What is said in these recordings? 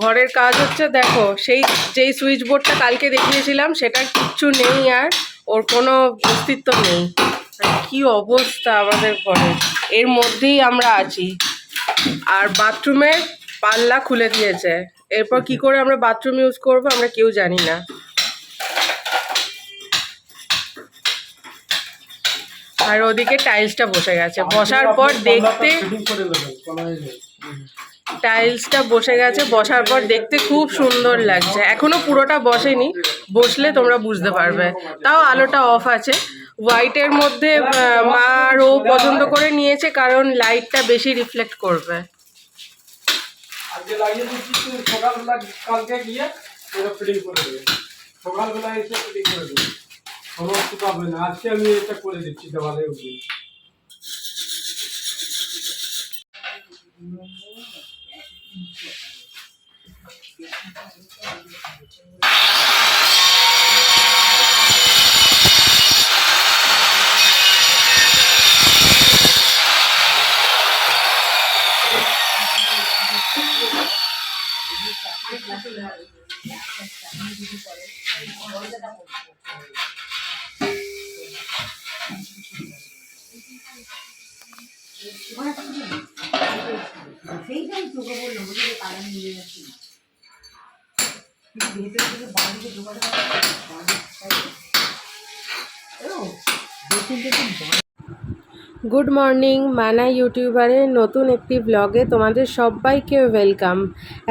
ঘরের কাজ হচ্ছে, দেখো সেই যেই সুইচ বোর্ডটা কালকে দেখিয়েছিলাম সেটার কিচ্ছু নেই, আর ওর কোনো অস্তিত্ব নেই। কি অবস্থা আমাদের ঘরের, এর মধ্যেই আমরা আছি। আর বাথরুমের পাল্লা খুলে দিয়েছে, এরপর কি করে আমরা বাথরুম ইউজ করবো আমরা কেউ জানি না। আর ওদিকে টাইলসটা বসে গেছে, বসার পর দেখতে টাইলসটা বসে গেছে, বসার পর দেখতে খুব সুন্দর লাগছে। এখনো পুরোটা বসেনি, বসলে তোমরা বুঝতে পারবে। তাও আলোটা অফ আছে। হোয়াইটের মধ্যে মা আর ও পছন্দ করে নিয়েছে কারণ লাইটটা বেশি রিফ্লেক্ট করবে। আজকে আমি এটা করে দিচ্ছি দেওয়ালে উঠে। সেইটাই তোকে বললাম, বুঝলি কারণ নিয়ে যাচ্ছি না, কিন্তু ভেতরে থেকে বাড়িতে ঢোকাতে গুড মর্নিং, মানা ইউটিউবারের নতুন একটি ব্লগে তোমাদের সবাইকে ওয়েলকাম।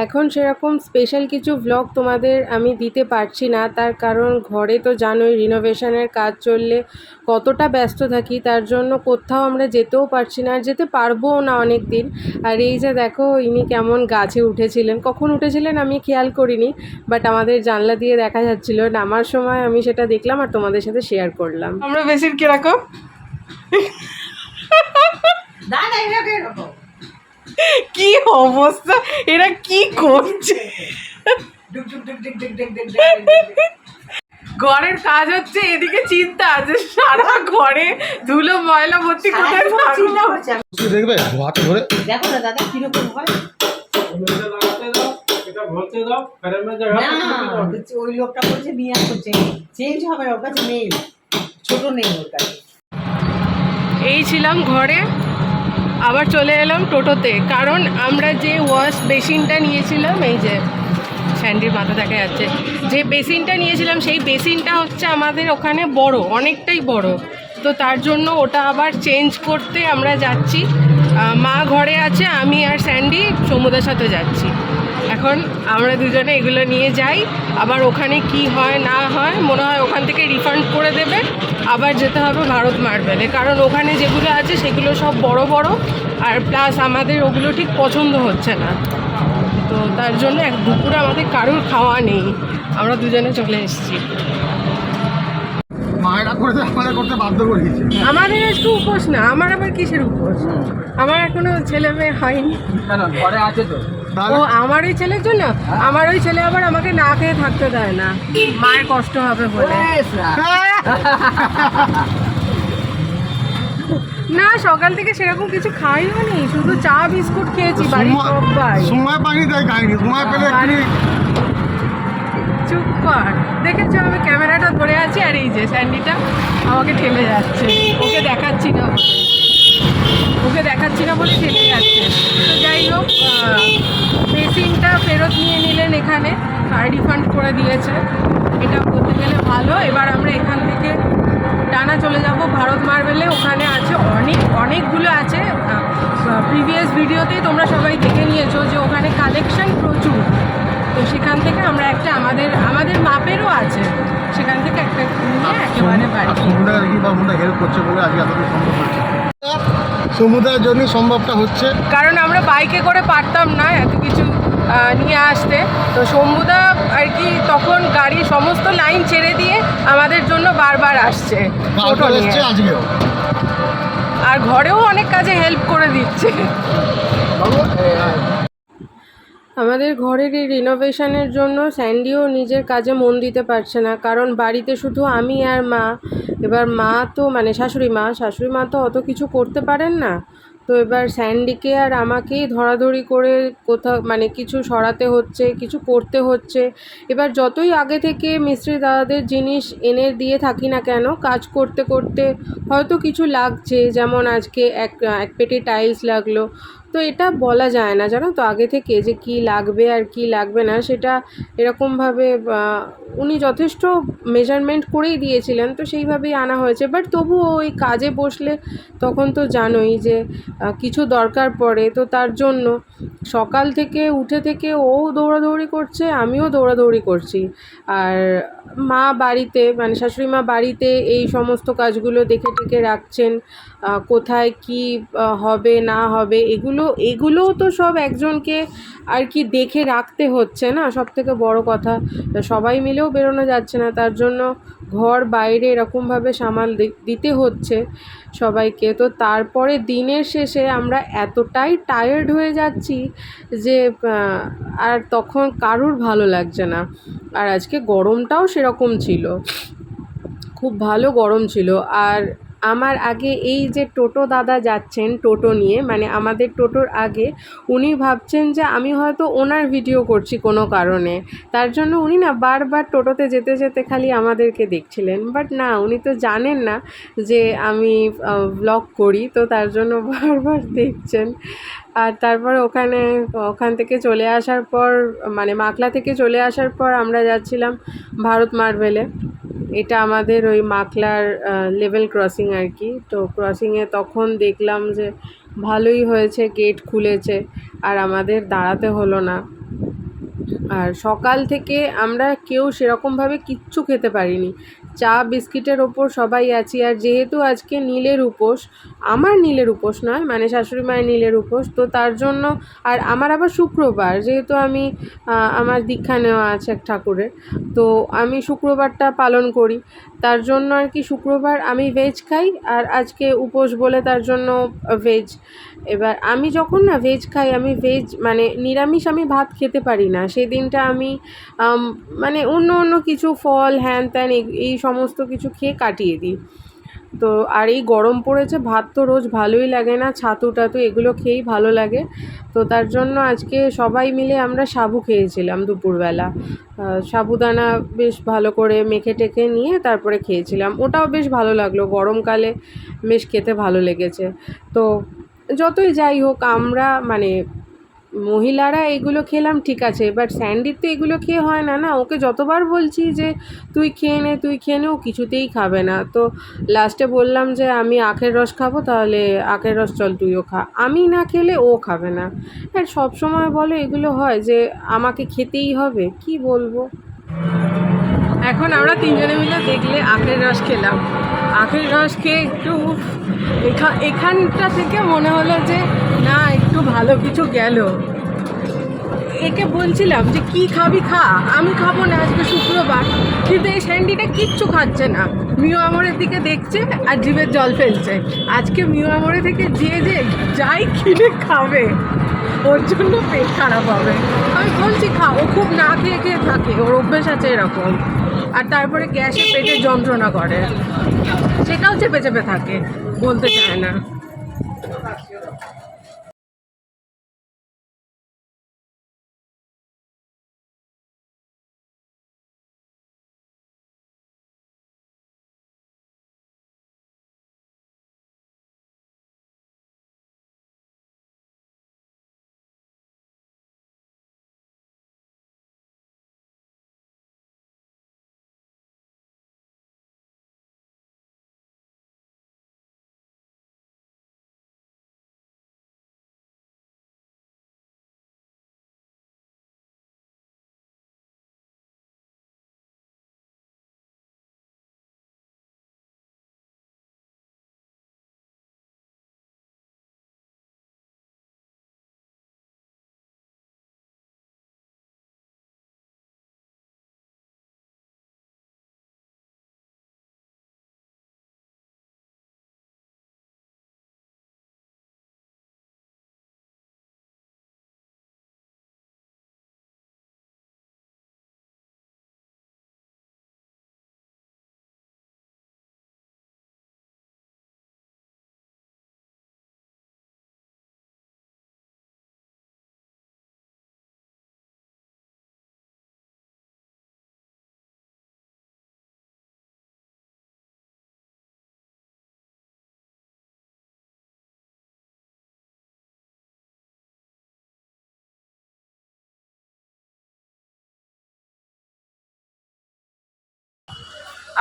এখন সেরকম স্পেশাল কিছু ব্লগ তোমাদের আমি দিতে পারছি না, তার কারণ ঘরে তো জানোই রিনোভেশনের কাজ চললে কতটা ব্যস্ত থাকি, তার জন্য কোথাও আমরা যেতেও পারছি না, আর যেতে পারবোও না অনেক দিন। আর এই যে দেখো ইনি কেমন গাছে উঠেছিলেন, কখন উঠেছিলেন আমি খেয়াল করিনি, বাট আমাদের জানলা দিয়ে দেখা যাচ্ছিল, নামার সময় আমি সেটা দেখলাম আর তোমাদের সাথে শেয়ার করলাম। আমরা বেশির কিরকম কি অবস্থা, এরা কি করছে? ঘরের কাজ হচ্ছে, এদিকে চিন্তা আছে সারা ঘরে ধুলো ময়লা ভর্তি, কোথায় দেখবে হাতে ধরে দেখো না দাদা কিরকম হয়। ওই লোকটা বলছে নিয়ে আসছে, চেঞ্জ হবে, ওর কাছে নেই, ছোট নেই ওর কাছে। এই ছিলাম ঘরে, আবার চলে এলাম টোটোতে, কারণ আমরা যে ওয়াশ বেসিনটা নিয়েছিলাম, এই যে স্যান্ডির মাথা দেখা যাচ্ছে, যে বেসিনটা নিয়েছিলাম সেই বেসিনটা হচ্ছে আমাদের ওখানে বড়, অনেকটাই বড়, তো তার জন্য ওটা আবার চেঞ্জ করতে আমরা যাচ্ছি। মা ঘরে আছে, আমি আর স্যান্ডি সমুদ্রের সাথে যাচ্ছি। এখন আমরা দুজনে এগুলো নিয়ে যাই, আবার ওখানে কি হয় না হয়, মনে হয় ওখান থেকে রিফান্ড করে দেবে, আবার যেতে হবে ভারত মার্বেলে, কারণ ওখানে যেগুলো আছে সেগুলো সব বড় বড়, আর প্লাস আমাদের ওগুলো ঠিক পছন্দ হচ্ছে না, তো তার জন্য এক দুপুরে আমাদের কারোর খাওয়া নেই, আমরা দুজনে চলে এসেছি। মায়েরা করে আমাদের করতে বাধ্য করিয়েছে। আমাদের একটু উপোস না, আমার আবার কিসের উপোস, আমার এখনো ছেলে মেয়ে হয়নি। ঘরে আছে তো, ও আমার ওই ছেলের জন্য, আমার ওই ছেলে আবার আমাকে না খেয়ে থাকতে দেয় না, মায়ের কষ্ট হবে বলে। না সকাল থেকে সেরকম কিছু খাই হয়নি, শুধু চা বিস্কুট খেয়েছি বাড়ির সবাই। সময় পাইনি তাই খাইনি, সময় পেলে চুপ কর, দেখেছো আমি ক্যামেরাটা ধরে আছি আর এই যে স্যান্ডিটা আমাকে ঠেলে যাচ্ছে, ওকে দেখাচ্ছি না বলে ঠেলে যাচ্ছে। তো যাই হোক, বেসিনটা ফেরত নিয়ে নিলেন এখানে, আর রিফান্ড করে দিয়েছে, এটা বলতে গেলে ভালো। এবার আমরা এখান থেকে টানা চলে যাব ভারত মার্বেলে, ওখানে আছে অনেকগুলো আছে, প্রিভিয়াস ভিডিওতেই তোমরা সবাই দেখে নিয়েছো যে ওখানে কালেকশন প্রচুর, তো সেখান থেকে আমরা একটা আমাদের মাপেরও আছে, সেখান থেকে একটা নিয়ে একেবারে বাড়ি। হেল্প করছে বলে আজকে এতটা সম্ভব হচ্ছে, সমুদ্রের জন্য সম্ভবটা হচ্ছে, কারণ আমরা বাইকে করে পারতাম না এত কিছু নিয়ে আসতে, তো শম্ভুদা আর কি তখন গাড়ি সমস্ত লাইন ছেড়ে দিয়ে আমাদের জন্য বারবার আসছে টোটো নিয়ে, আজকেও আর ঘরেও অনেক কাজে হেল্প করে দিচ্ছে। আমাদের ঘরের এই রিনোভেশনের জন্য স্যান্ডিও নিজের কাজে মন দিতে পারছে না, কারণ বাড়িতে শুধু আমি আর মা। এবার মা তো মানে শাশুড়ি মা তো অত কিছু করতে পারেন না, তো এবার স্যান্ডিকে আর আমাকেই ধরাধরি করে কোথাও মানে কিছু সরাতে হচ্ছে, কিছু করতে হচ্ছে। এবার যতই আগে থেকে মিস্ত্রি দাদাদের জিনিস এনে দিয়ে থাকি না কেন, কাজ করতে করতে হয়তো কিছু লাগছে, যেমন আজকে এক পেটি টাইলস লাগলো। তো এটা বলা যায় না জানো তো আগে থেকে যে কি লাগবে আর কি লাগবে না, সেটা এরকমভাবে উনি যথেষ্ট মেজারমেন্ট করেই দিয়েছিলেন, তো সেইভাবেই আনা হয়েছে। বাট তবুও ওই কাজে বসলে তখন তো জানোই যে কিছু দরকার পড়ে, তো তার জন্য সকাল থেকে উঠে থেকে ও দৌড়াদৌড়ি করছে, আমিও দৌড়াদৌড়ি করছি। আর মা বাড়িতে মানে শাশুড়ি মা বাড়িতে এই সমস্ত কাজগুলো দেখে টেকে রাখছেন, কোথায় কি হবে না হবে এগুলোও তো সব একজনকে আর কি দেখে রাখতে হচ্ছে না, সব থেকে বড় কথা। সবাই মিলেও বেরোনো যাচ্ছে না, তার জন্য ঘর বাইরে এরকমভাবে সামাল দিতে হচ্ছে সবাইকে। তো তারপরে দিনের শেষে আমরা এতটাই টায়ার্ড হয়ে যাচ্ছি যে আর তখন কারুর ভালো লাগছে না। আর আজকে গরমটাও সেরকম ছিল, খুব ভালো গরম ছিল। আর আমার আগে এই যে টোটো দাদা যাচ্ছেন টোটো নিয়ে, মানে আমাদের টোটোর আগে, উনি ভাবছেন যে আমি হয়তো ওনার ভিডিও করছি কোনো কারণে, তার জন্য উনি না বারবার টোটোতে যেতে যেতে খালি আমাদেরকে দেখছিলেন। বাট না, উনি তো জানেন না যে আমি ব্লগ করি, তো তার জন্য বারবার দেখছেন। আর তারপর ওখান থেকে চলে আসার পর, মানে মাখলা থেকে চলে আসার পর আমরা যাচ্ছিলাম ভারত মার্বেলে। এটা আমাদের ওই মাখলার লেভেল ক্রসিং আর কি। তো ক্রসিংয়ে তখন দেখলাম যে ভালোই হয়েছে, গেট খুলেছে আর আমাদের দাঁড়াতে হলো না। আর সকাল থেকে আমরা কেউ সেরকমভাবে কিচ্ছু খেতে পারিনি, চা বিস্কিটের ওপর সবাই আছি। আর যেহেতু আজকে নীলের উপোস, আমার নীলের উপোস নয়, মানে শাশুড়ি মায়ের নীলের উপোস, তো তার জন্য, আর আমার আবার শুক্রবার, যেহেতু আমি আমার দীক্ষা নেওয়া আছে এক ঠাকুরের, তো আমি শুক্রবারটা পালন করি, তার জন্য আর কি শুক্রবার আমি ভেজ খাই, আর আজকে উপোস বলে তার জন্য ভেজ। এবার আমি যখন না ভেজ খাই, আমি ভেজ মানে নিরামিষ আমি ভাত খেতে পারি না সেই দিনটা। আমি মানে অন্য কিছু ফল হ্যান ত্যান এই সমস্ত কিছু খেয়ে কাটিয়ে দিই। তো আর এই গরম পড়েছে, ভাত তো রোজ ভালোই লাগে না, ছাতু টাতু এগুলো খেয়েই ভালো লাগে। তো তার জন্য আজকে সবাই মিলে আমরা সাবু খেয়েছিলাম দুপুরবেলা। সাবুদানা বেশ ভালো করে মেখে টেখে নিয়ে তারপরে খেয়েছিলাম, ওটাও বেশ ভালো লাগলো, গরমকালে বেশ খেতে ভালো লেগেছে। তো যতই যাই হোক, আমরা মানে মহিলারা এগুলো খেলাম ঠিক আছে, বাট স্যান্ডির তো এগুলো খেয়ে হয় না, না ওকে যতবার বলছি যে তুই খেয়ে নে তুই খেয়ে নে, ও কিছুতেই খাবে না। তো লাস্টে বললাম যে আমি আখের রস খাবো, তাহলে আখের রস চল তুইও খা, আমি না খেলে ও খাবে না। আর সব সময় বলো এগুলো হয় যে আমাকে খেতেই হবে, কি বলবো। এখন আমরা তিনজনে মিলে দেখলে আখের রস খেলাম, আখের রস খেয়ে একটু এখানটা থেকে মনে হলো যে না একটু ভালো কিছু গেল। একে বলছিলাম যে কি খাবি খা, আমি খাবো না আজকে শুক্রবার, কিন্তু এই স্যান্ডিটা কিচ্ছু খাচ্ছে না, মিউ আমরের দিকে দেখছে আর জিভের জল ফেলছে। আজকে মিউ আমরে থেকে যে যাই কিনে খাবে, ওর জন্য পেট খারাপ হবে। আমি বলছি খা, ও খুব না খেয়ে খেয়ে থাকে, ওর অভ্যেস আছে এরকম। আর তারপরে গ্যাসে পেটে যন্ত্রণা করে, সেটাও চেপে চেপে থাকে, বলতে চায় না।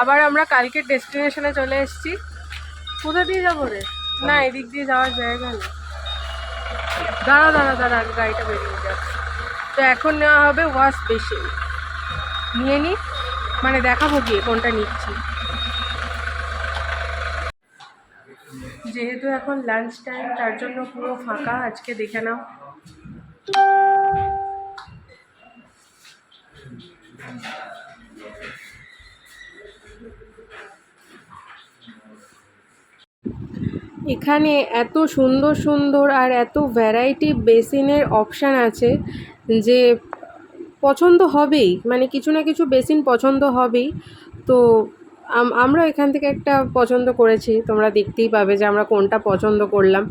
আবার আমরা কালকের ডেস্টিনেশনে চলে এসেছি। কোথা দিয়ে যাবো রে? না, এদিক দিয়ে যাওয়ার জায়গা নেই। দাঁড়া দাঁড়া দাঁড়া, আগে গাড়িটা বেরিয়ে যাচ্ছে। তো এখন নেওয়া হবে ওয়াশ বেসিন। নিয়ে নিই, মানে দেখাবো গিয়ে কোনটা নিচ্ছি। যেহেতু এখন লাঞ্চ টাইম, তার জন্য পুরো ফাঁকা আজকে, দেখে নাও। এখানে এত সুন্দর সুন্দর আর এত ভ্যারাইটি বেসিনের অপশান আছে যে পছন্দ হবেই, মানে কিছু না কিছু বেসিন পছন্দ হবেই। তো আমরা এখান থেকে একটা পছন্দ করেছি, তোমরা দেখতেই পাবে যে আমরা কোনটা পছন্দ করলাম।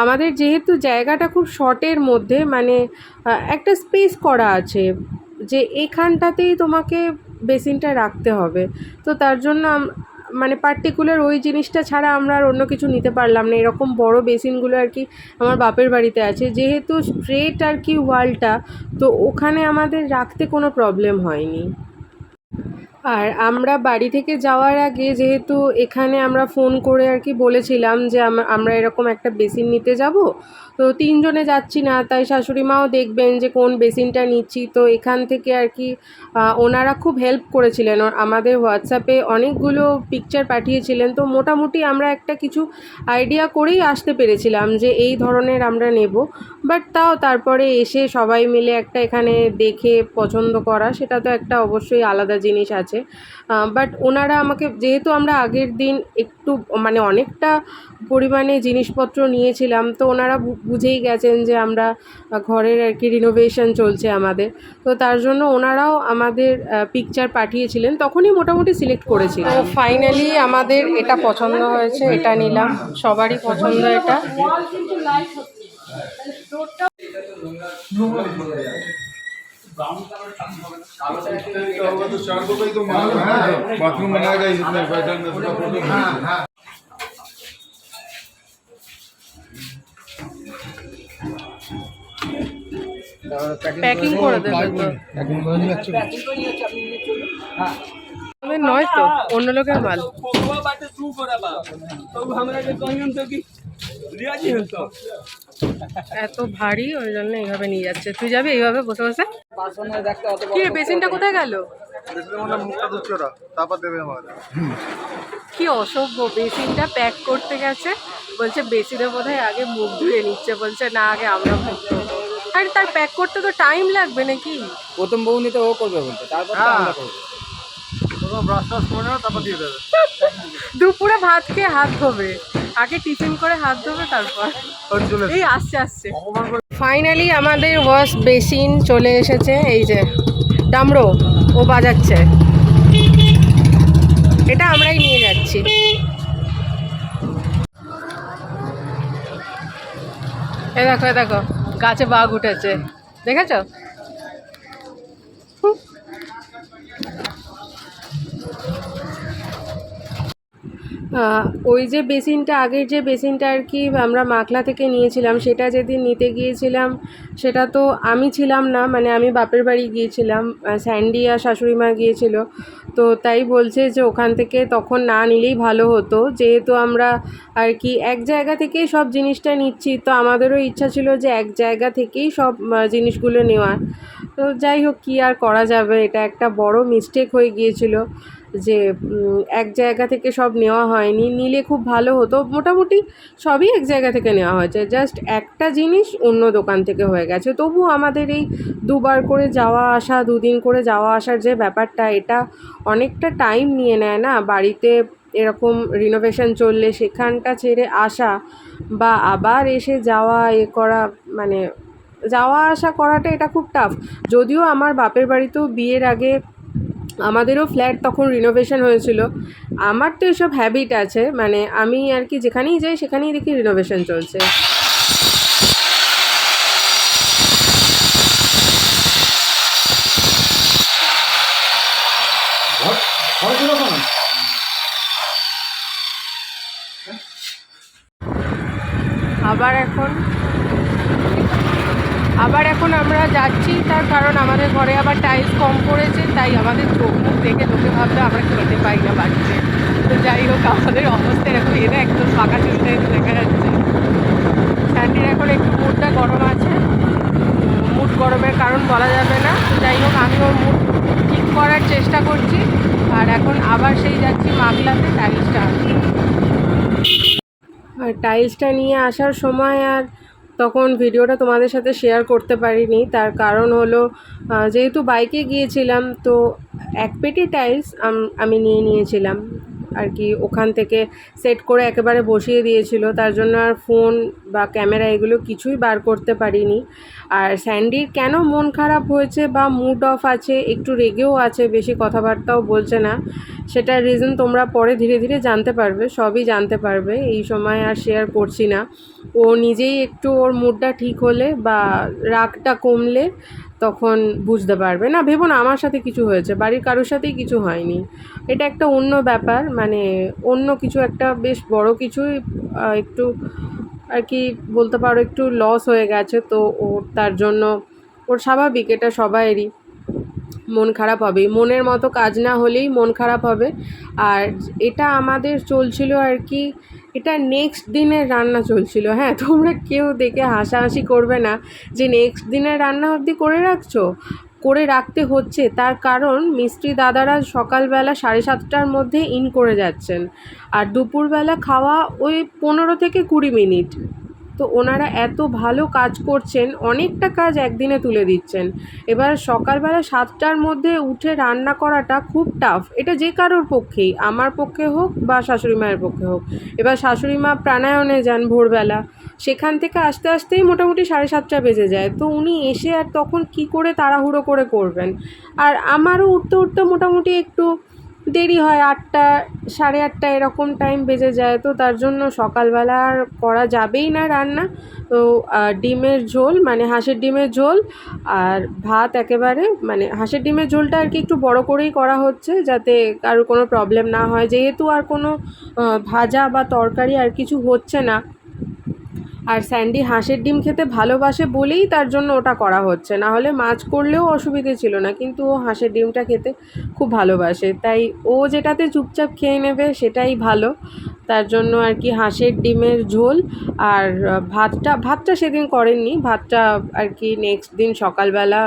আমাদের যেহেতু জায়গাটা খুব শর্টের মধ্যে, মানে একটা স্পেস করা আছে যে এখানটাতেই তোমাকে বেসিনটা রাখতে হবে, তো তার জন্য মানে পার্টিকুলার ওই জিনিসটা ছাড়া আমরা আর অন্য কিছু নিতে পারলাম না। এরকম বড় বেসিনগুলো আর কি আমার বাপের বাড়িতে আছে, যেহেতু স্ট্রেট আর কি ওয়ালটা, তো ওখানে আমাদের রাখতে কোনো প্রবলেম হয়নি। আর আমরা বাড়ি থেকে যাওয়ার আগে যেহেতু এখানে আমরা ফোন করে আর কি বলেছিলাম যে আমরা এরকম একটা বেসিন নিতে যাব, তো 3 জনে যাচ্ছি না, তাই শাশুড়ি মাও দেখবেন যে কোন বেসিনটা নিচ্ছি। তো এখান থেকে আর কি ওনারা খুব হেল্প করেছিলেন, আমাদের হোয়াটসঅ্যাপে অনেকগুলো পিকচার পাঠিয়েছিলেন। তো মোটামুটি আমরা একটা কিছু আইডিয়া করেই আসতে পেরেছিলাম যে এই ধরনের আমরা নেব। বাট তাও তারপরে এসে সবাই মিলে একটা এখানে দেখে পছন্দ করা, সেটা তো একটা অবশ্যই আলাদা জিনিস আছে। বাট ওনারা আমাকে, যেহেতু আমরা আগের দিন একটু মানে অনেকটা পরিমাণে জিনিসপত্র নিয়েছিলাম, তো ওনারা বুঝেই গেছেন যে আমরা ঘরের আর কি রিনোভেশন চলছে আমাদের, তো তার জন্য ওনারাও আমাদের পিকচার পাঠিয়েছিলেন, তখনই মোটামুটি সিলেক্ট করেছিলাম। তো ফাইনালি আমাদের এটা পছন্দ হয়েছে, এটা নিলাম। সবারই পছন্দ এটা। बाथरूम बनाएगा इसमें बैठक में उसका फोटो। हाँ প্যাকিং করে দেবে তো? আমাদের নয় তো, অন্য লোকের মাল। এত ভারী, ওই জন্য এইভাবে নিয়ে যাচ্ছে। তুই যাবি এইভাবে বসে বসে? কি রে, বেসিনটা কোথায় গেল? কি অসভ্য, বেসিনটা প্যাক করতে গেছে, বলছে বেসিনে বোধহয় আগে মুখ ধুয়ে নিচ্ছে, বলছে না আগে আমরা মুখ ধুবো। আর তার প্যাক করতে তো টাইম লাগবে নাকি? প্রথম বউ নিতে ও করবে বলতে, তারপর তো আমরা করবো। দুপুরে ভাত খেয়ে হাত ধোবে, আগে টিফিন করে হাত ধোবে, তারপর এই আসছে আসছে। ফাইনালি আমাদের ওয়াশ বেসিন চলে এসেছে। এই যে ডামরো ও বাজাচ্ছে, এটা আমরাই নিয়ে যাচ্ছি। এ দেখো, এ দেখো, গাছে বাঘ উঠেছে, দেখেছো? ওই যে বেসিনটা, আগের যে বেসিনটা আর কি আমরা মাখলা থেকে নিয়েছিলাম, সেটা যেদিন নিতে গিয়েছিলাম সেটা তো আমি ছিলাম না, মানে আমি বাপের বাড়ি গিয়েছিলাম, স্যান্ডি আর শাশুড়ি মা গিয়েছিল। তো তাই বলছে যে ওখান থেকে তখন না নিলেই ভালো হতো, যেহেতু আমরা আর কি এক জায়গা থেকেই সব জিনিসটা নিচ্ছি, তো আমাদেরও ইচ্ছা ছিল যে এক জায়গা থেকেই সব জিনিসগুলো নেওয়ার। তো যাই হোক, কী আর করা যাবে, এটা একটা বড় মিস্টেক হয়ে গিয়েছিল যে এক জায়গা থেকে সব নেওয়া হয়নি। নিলে খুব ভালো হতো। মোটামুটি সবই এক জায়গা থেকে নেওয়া হয়েছে, জাস্ট একটা জিনিস অন্য দোকান থেকে হয়ে গেছে। তবু আমাদের এই দুবার করে যাওয়া আসা, দুদিন করে যাওয়া আসার যে ব্যাপারটা, এটা অনেকটা টাইম নিয়ে নেয় না। বাড়িতে এরকম রিনোভেশন চললে সেখানটা ছেড়ে আসা বা আবার এসে যাওয়া করা, মানে যাওয়া আসা করাটা এটা খুব টাফ। যদিও আমার বাপের বাড়িতেও বিয়ের আগে আমাদেরও ফ্ল্যাট তখন রিনোভেশন হয়েছিল। আমার তো এসব হ্যাবিট আছে, মানে আমি আর কি যেখানেই যাই সেখানেই দেখি রিনোভেশন চলছে। আবার এখন আমরা যাচ্ছি, তার কারণ আমাদের ঘরে আবার টাইলস কম পড়েছে, তাই আমাদের চোখ মুখ দেখে লোকে ভাববে আমরা খেতে পাই না বাড়িতে। তো যাই হোক, আমাদের অবস্থা এরকম, এরা একদম ফাঁকা চুলটা দেখা যাচ্ছে। স্যান্ডির এখন একটু মুডটা গরম আছে, মুড গরমের কারণ বলা যাবে না। তো যাই হোক, আমি ওর মুড ঠিক করার চেষ্টা করছি। আর এখন আবার সেই যাচ্ছি মাগলাতে টাইলসটা। আর টাইলসটা নিয়ে আসার সময় আর তখন ভিডিওটা তোমাদের সাথে শেয়ার করতে পারিনি, তার কারণ হলো যেহেতু বাইকে গিয়েছিলাম, তো এক পেটি টাইলস আমি নিয়েছিলাম আর কি, ওখান থেকে সেট করে একেবারে বসিয়ে দিয়েছিল, তার জন্য আর ফোন বা ক্যামেরা এগুলো কিছুই বার করতে পারিনি। আর স্যান্ডির কেন মন খারাপ হয়েছে বা মুড অফ আছে, একটু রেগেও আছে, বেশি কথাবার্তাও বলছে না, সেটার রিজন তোমরা পরে ধীরে ধীরে জানতে পারবে, সবই জানতে পারবে, এই সময় আর শেয়ার করছি না। ও নিজেই একটু ওর মুডটা ঠিক হলে বা রাগটা কমলে তখন বুঝতে পারবে। না ভেবো না আমার সাথে কিছু হয়েছে, বাড়ির কারোর সাথেই কিছু হয়নি, এটা একটা অন্য ব্যাপার, মানে অন্য কিছু একটা বেশ বড় কিছুই একটু আর কি বলতে পারো একটু লস হয়ে গেছে। তো ওর তার জন্য ওর স্বাভাবিক, এটা সবাইয়েরই মন খারাপ হবেই, মনের মতো কাজ না হলেই মন খারাপ হবে। আর এটা আমাদের চলছিল আর কি, এটা নেক্সট দিনের রান্না চলছিল। হ্যাঁ, তোমরা কেউ দেখে হাসাহাসি করবে না যে নেক্সট দিনের রান্না অবধি করে রাখতে হচ্ছে, তার কারণ মিস্ত্রি দাদারা সকালবেলা 7:30টার মধ্যে ইন করে যাচ্ছেন, আর দুপুরবেলা খাওয়া ওই 15 থেকে 20 মিনিট। তো ওনারা এত ভালো কাজ করছেন, অনেকটা কাজ একদিনে তুলে দিচ্ছেন। এবার সকালবেলা 7টার মধ্যে উঠে রান্না করাটা খুব টাফ, এটা যে কারোর পক্ষেই, আমার পক্ষে হোক বা শাশুড়ি মায়ের পক্ষে হোক। এবার শাশুড়ি মা প্রাণায়ামে যান ভোরবেলা, সেখান থেকে আসতে আসতেই মোটামুটি 7:30 বেজে যায়। তো উনি এসে আর তখন কি করে তাড়াহুড়ো করে করবেন। আর আমারও উঠতে উঠতে মোটামুটি একটু দেরি হয়, 8টা 8:30 এরকম টাইম বেজে যায়। তো তার জন্য সকালবেলা আর করা যাবেই না রান্না। তো ডিমের ঝোল, মানে হাঁসের ডিমের ঝোল আর ভাত, একেবারে মানে হাঁসের ডিমের ঝোলটা আর কি একটু বড় করেই করা হচ্ছে, যাতে কারোর কোনো প্রবলেম না হয়, যেহেতু আর কোনো ভাজা বা তরকারি আর কিছু হচ্ছে না। আর স্যান্ডি হাঁসের ডিম খেতে ভালোবাসে বলেই তার জন্য ওটা করা হচ্ছে, না হলে মাছ করলেও অসুবিধে ছিল না, কিন্তু ও হাঁসের ডিমটা খেতে খুব ভালোবাসে, তাই ও যেটাতে চুপচাপ খেয়ে নেবে সেটাই ভালো। তার জন্য আর কি হাঁসের ডিমের ঝোল আর ভাতটা সেদিন করেননি, ভাতটা আর কি নেক্সট দিন সকালবেলা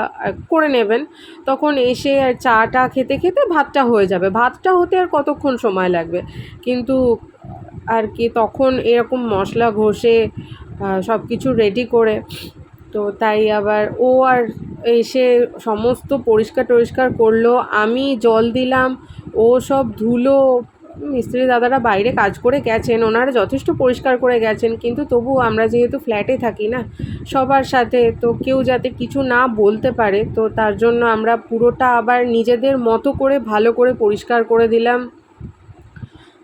করে নেবেন, তখন এসে আর চাটা খেতে খেতে ভাতটা হয়ে যাবে। ভাতটা হতে আর কতক্ষণ সময় লাগবে, কিন্তু আর কি তখন এরকম মশলা ঘষে সব কিছু রেডি করে, তো তাই আবার ও আর এসে সমস্ত পরিষ্কার করলো, আমি জল দিলাম, ও সব ধুলো। মিস্ত্রি দাদারা বাইরে কাজ করে গেছেন, ওনারা যথেষ্ট পরিষ্কার করে গেছেন, কিন্তু তবু আমরা যেহেতু ফ্ল্যাটে থাকি না সবার সাথে, তো কেউ যাতে কিছু না বলতে পারে, তো তার জন্য আমরা পুরোটা আবার নিজেদের মতো করে ভালো করে পরিষ্কার করে দিলাম।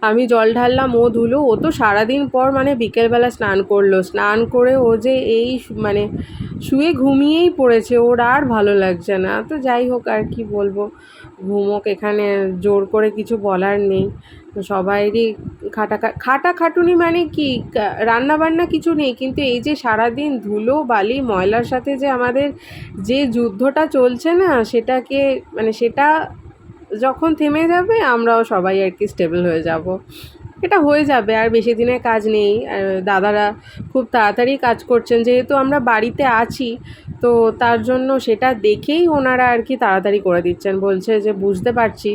আমি জল ঢাললাম, ও ধুলো। ও তো সারাদিন পর মানে বিকেলবেলা স্নান করলো, স্নান করে ও যে এই মানে শুয়ে ঘুমিয়েই পড়েছে, ওর আর ভালো লাগছে না। তো যাই হোক, আর কি বলবো, ঘুমোক, এখানে জোর করে কিছু বলার নেই। তো সবাইরই খাটাখাটুনি, মানে কি রান্না বান্না কিছু নেই, কিন্তু এই যে সারাদিন ধুলো বালি ময়লার সাথে যে আমাদের যে যুদ্ধটা চলছে না, সেটাকে মানে সেটা যখন থেমে যাবে আমরাও সবাই আর কি স্টেবল হয়ে যাব, এটা হয়ে যাবে, আর বেশি দিনের কাজ নেই। আর দাদারা খুব তাড়াতাড়ি কাজ করছেন, যেহেতু আমরা বাড়িতে আছি, তো তার জন্য সেটা দেখেই ওনারা আর কি তাড়াতাড়ি করে দিচ্ছেন, বলছে যে বুঝতে পারছি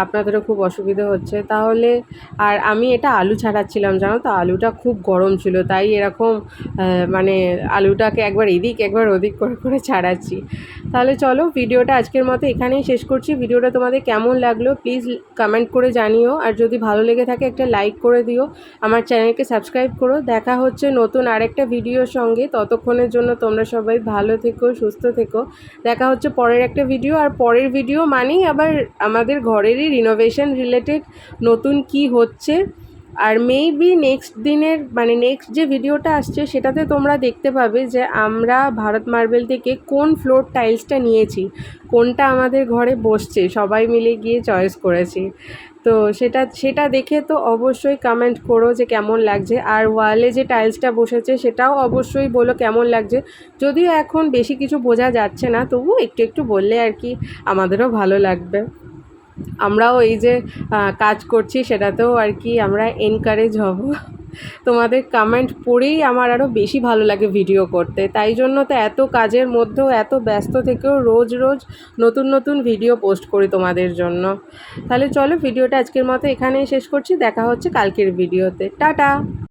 আপনাদেরও খুব অসুবিধা হচ্ছে তাহলে। আর আমি এটা আলু ছাড়াচ্ছিলাম, জানো তো, আলুটা খুব গরম ছিল, তাই এরকম মানে আলুটাকে একবার এদিক একবার ওদিক করে ছাড়াচ্ছি। তাহলে চলো, ভিডিওটা আজকের মতো এখানেই শেষ করছি। ভিডিওটা তোমাদের কেমন লাগলো প্লিজ কমেন্ট করে জানিও, আর যদি ভালো লেগে থাকে একটা লাইক করে দিও, আমার চ্যানেলকে সাবস্ক্রাইব করো। দেখা হচ্ছে নতুন আরেকটা ভিডিওর সঙ্গে, ততক্ষণের জন্য তোমরা সবাই ভালো থেকো, সুস্থ থেকো। দেখা হচ্ছে পরের একটা ভিডিও, আর পরের ভিডিও মানেই আবার আমাদের ঘরেরই রিনোভেশন রিলেটেড নতুন কি হচ্ছে। আর মেবি নেক্সট দিনের মানে নেক্সট যে ভিডিওটা আসছে সেটাতে তোমরা দেখতে পাবে যে আমরা ভারত মার্বেল থেকে কোন ফ্লোর টাইলসটা নিয়েছি, কোনটা আমাদের ঘরে বসছে, সবাই মিলে গিয়ে চয়েস করেছি। তো সেটা দেখে তো অবশ্যই কমেন্ট করো যে কেমন লাগছে। আর ওয়ালে যে টাইলসটা বসেছে সেটাও অবশ্যই বলো কেমন লাগছে। যদিও এখন বেশি কিছু বোঝা যাচ্ছে না, তবু একটু একটু বললে আর কি আমাদেরও ভালো লাগবে। আমরাও এই যে কাজ করছি সেটাতেও আর কি আমরা এনকারেজ হব। তোমাদের কমেন্ট পড়েই আমার আরও বেশি ভালো লাগে ভিডিও করতে। তাই জন্য তো এত কাজের মধ্যেও, এত ব্যস্ত থেকেও রোজ রোজ নতুন নতুন ভিডিও পোস্ট করি তোমাদের জন্য। তাহলে চলো ভিডিওটা আজকের মতো এখানেই শেষ করছি, দেখা হচ্ছে কালকের ভিডিওতে। টাটা।